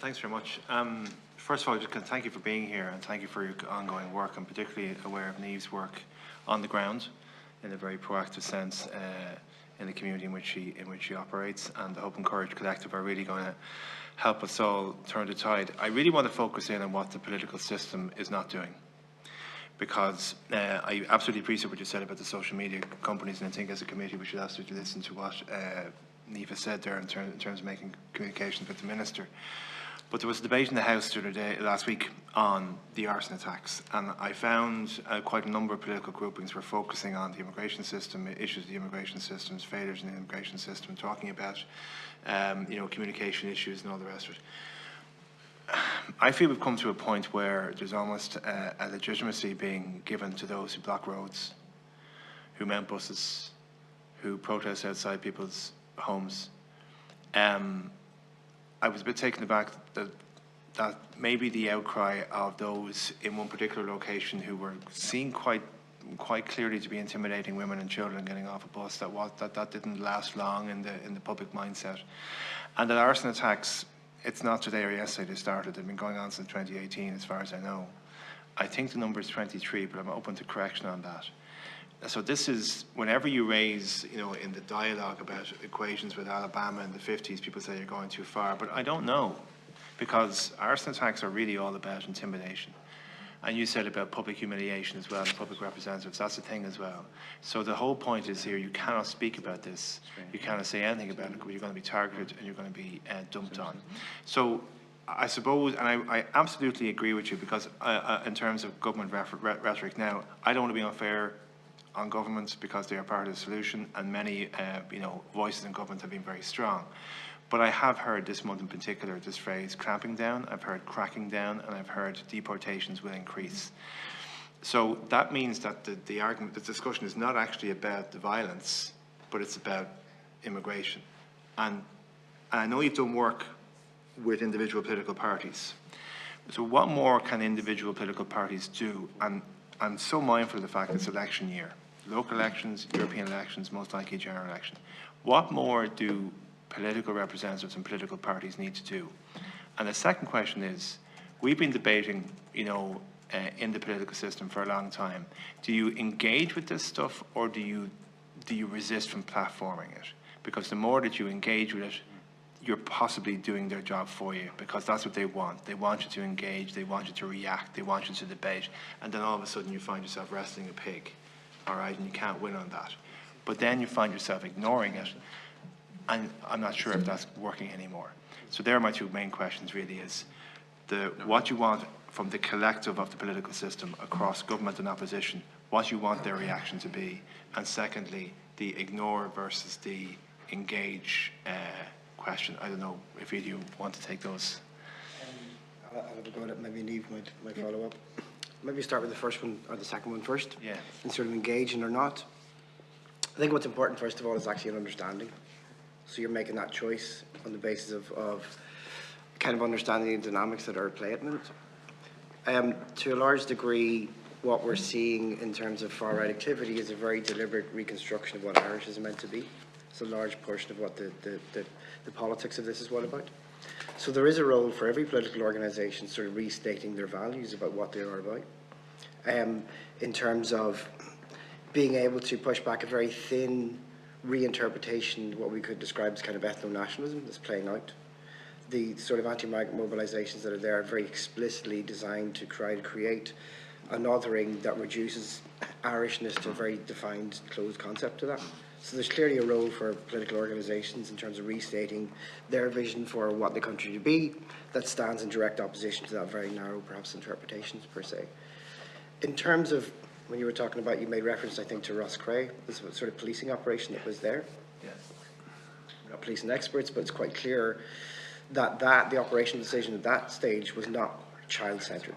Thanks very much. First of all, just thank you for being here and thank you for your ongoing work. I'm particularly aware of Niamh's work on the ground in a very proactive sense in the community in which she operates, and the Hope and Courage Collective are really going to help us all turn the tide. I really want to focus in on what the political system is not doing, because I absolutely appreciate what you said about the social media companies, and I think as a committee we should absolutely listen to what Niamh said there in terms of making communications with the Minister. But there was a debate in the House last week on the arson attacks, and I found quite a number of political groupings were focusing on the immigration system, issues of the immigration systems, failures in the immigration system, talking about communication issues and all the rest of it. I feel we've come to a point where there's almost a legitimacy being given to those who block roads, who mount buses, who protest outside people's homes. I was a bit taken aback that maybe the outcry of those in one particular location who were seen quite clearly to be intimidating women and children getting off a bus, that didn't last long in the public mindset. And that arson attacks, it's not today or yesterday they started. They've been going on since 2018 as far as I know. I think the number is 23, but I'm open to correction on that. So this is, whenever you raise, in the dialogue about equations with Alabama in the 50s, people say you're going too far, but I don't know, because arson attacks are really all about intimidation. And you said about public humiliation as well, and public representatives, that's a thing as well. So the whole point is here, you cannot speak about this, you cannot say anything about it, because you're going to be targeted and you're going to be dumped on. So I suppose, and I absolutely agree with you, because in terms of government rhetoric now, I don't want to be unfair on governments because they are part of the solution, and many voices in government have been very strong. But I have heard this month in particular this phrase clamping down, I've heard cracking down, and I've heard deportations will increase. So that means that the argument, the discussion is not actually about the violence, but it's about immigration. And I know you've done work with individual political parties. So what more can individual political parties do? And I'm so mindful of the fact it's election year. Local elections, European elections, most likely general election. What more do political representatives and political parties need to do? And the second question is, we've been debating, in the political system for a long time. Do you engage with this stuff, or do you resist from platforming it? Because the more that you engage with it, you're possibly doing their job for you, because that's what they want. They want you to engage, they want you to react, they want you to debate, and then all of a sudden you find yourself wrestling a pig, all right, and you can't win on that. But then you find yourself ignoring it, and I'm not sure if that's working anymore. So there are my two main questions really, is what you want from the collective of the political system across government and opposition, what you want their reaction to be, and secondly, the ignore versus the engage question. I don't know if either you want to take those. I'll have a go at it. Maybe Niamh might follow up. Maybe start with the first one or the second one first. Yeah. And sort of engaging or not. I think what's important first of all is actually an understanding. So you're making that choice on the basis of kind of understanding the dynamics that are at play at the minute. To a large degree, what we're seeing in terms of far-right activity is a very deliberate reconstruction of what Irish is meant to be. It's a large portion of what the politics of this is all about. So there is a role for every political organisation sort of restating their values about what they are about, in terms of being able to push back a very thin reinterpretation of what we could describe as kind of ethno-nationalism that's playing out. The sort of anti-migrant mobilisations that are there are very explicitly designed to try to create an othering that reduces Irishness to a very defined, closed concept to that. So there's clearly a role for political organisations in terms of restating their vision for what the country should be that stands in direct opposition to that very narrow, perhaps, interpretations per se. In terms of, when you were talking about, you made reference, I think, to Ross Cray, this sort of policing operation that was there. Yes. We're not policing experts, but it's quite clear that the operational decision at that stage was not child-centred.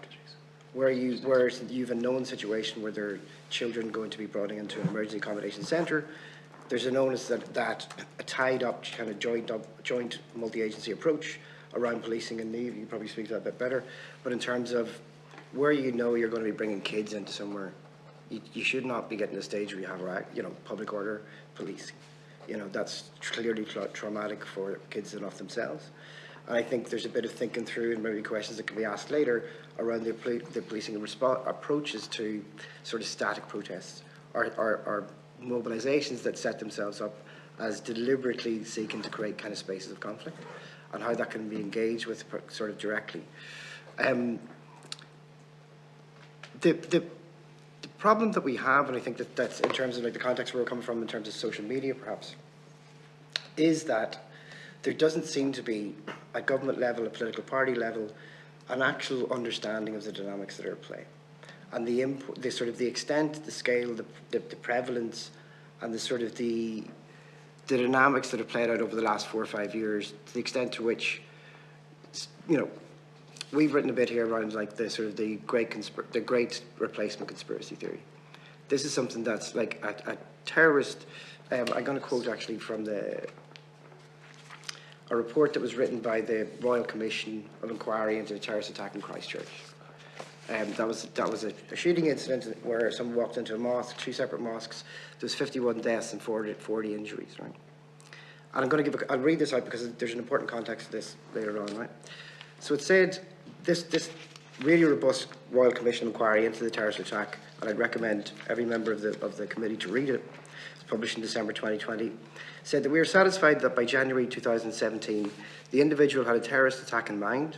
Whereas you've a known situation where there are children going to be brought into an emergency accommodation centre, there's an onus that a tied-up, kind of joint multi-agency approach around policing, and Niamh, you probably speak to that a bit better, but in terms of where you're going to be bringing kids into somewhere, you should not be getting to a stage where you have, public order policing. That's clearly traumatic for kids that off themselves. And I think there's a bit of thinking through and maybe questions that can be asked later around the policing approaches to sort of static protests or mobilisations that set themselves up as deliberately seeking to create kind of spaces of conflict, and how that can be engaged with sort of directly. The problem that we have, and I think that's in terms of like the context where we're coming from in terms of social media perhaps, is that there doesn't seem to be, at government level, at political party level, an actual understanding of the dynamics that are at play. And the sort of the extent, the scale, the prevalence, and the sort of the dynamics that have played out over the last 4 or 5 years, to the extent to which, you know, we've written a bit here around like the sort of the great replacement conspiracy theory. This is something that's like a terrorist. I'm going to quote actually from a report that was written by the Royal Commission of Inquiry into the terrorist attack in Christchurch. That was a shooting incident where someone walked into a mosque, 2 separate mosques. There was 51 deaths and 40 injuries, right? And I'm going to I'll read this out because there's an important context to this later on, right? So it said, this really robust Royal Commission inquiry into the terrorist attack, and I'd recommend every member of the committee to read it. It's published in December 2020. Said that we are satisfied that by January 2017, the individual had a terrorist attack in mind.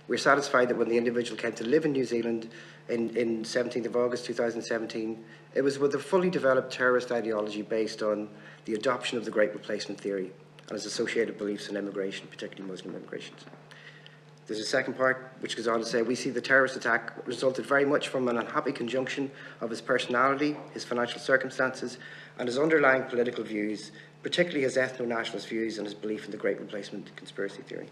We're satisfied that when the individual came to live in New Zealand in 17th of August 2017, it was with a fully developed terrorist ideology based on the adoption of the Great Replacement theory and its associated beliefs in immigration, particularly Muslim immigration. There's a second part which goes on to say, we see the terrorist attack resulted very much from an unhappy conjunction of his personality, his financial circumstances, and his underlying political views, particularly his ethno-nationalist views and his belief in the Great Replacement conspiracy theory.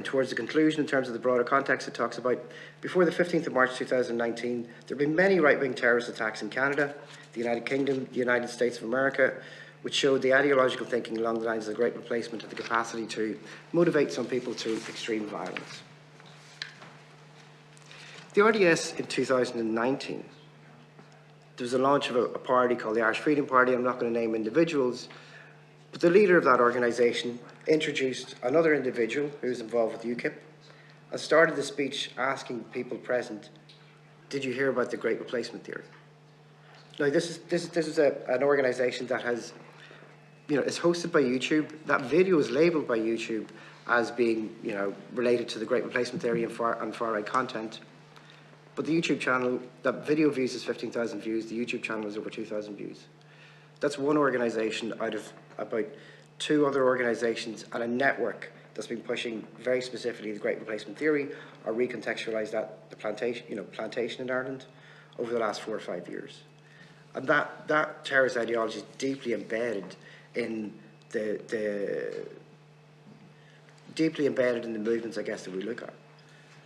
Towards the conclusion, in terms of the broader context, it talks about, before the 15th of March 2019, there have been many right-wing terrorist attacks in Canada, the United Kingdom, the United States of America, which showed the ideological thinking along the lines of the Great Replacement and the capacity to motivate some people to extreme violence. The RDS in 2019, there was a launch of a party called the Irish Freedom Party. I'm not going to name individuals, but the leader of that organisation introduced another individual who was involved with UKIP and started the speech asking people present, did you hear about the Great Replacement theory? Now, this is an organisation that has, you know, it's hosted by YouTube. That video is labelled by YouTube as being, you know, related to the Great Replacement theory and far-right content. But the YouTube channel, that video views is 15,000 views. The YouTube channel is over 2,000 views. That's one organisation out of about 2 other organisations and a network that's been pushing very specifically the Great Replacement theory or recontextualise that, the plantation in Ireland over the last 4 or 5 years. And that terrorist ideology is deeply embedded in the movements, I guess, that we look at.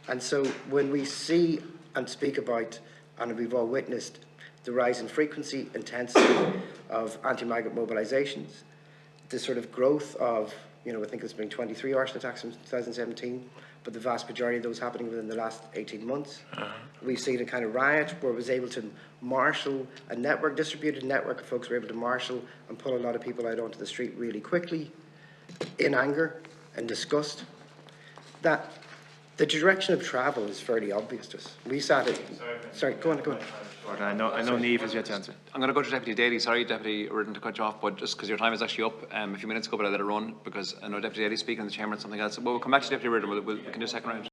And so when we see and speak about, and we've all witnessed, the rise in frequency, intensity of anti-migrant mobilisations, the sort of growth of, you know, I think there's been 23 arson attacks in 2017, but the vast majority of those happening within the last 18 months. We've seen a kind of riot where it was able to marshal a network, distributed network of folks were able to marshal and pull a lot of people out onto the street really quickly, in anger and disgust. That the direction of travel is fairly obvious to us. We sat at... Sorry, go on. I know Niamh has yet to answer. I'm going to go to Deputy Daly. Sorry, Deputy Riordan, to cut you off, but just because your time is actually up a few minutes ago, but I let it run because I know Deputy Daly's speaking in the chamber and something else. But we'll come back to Deputy Riordan. We can do a second round.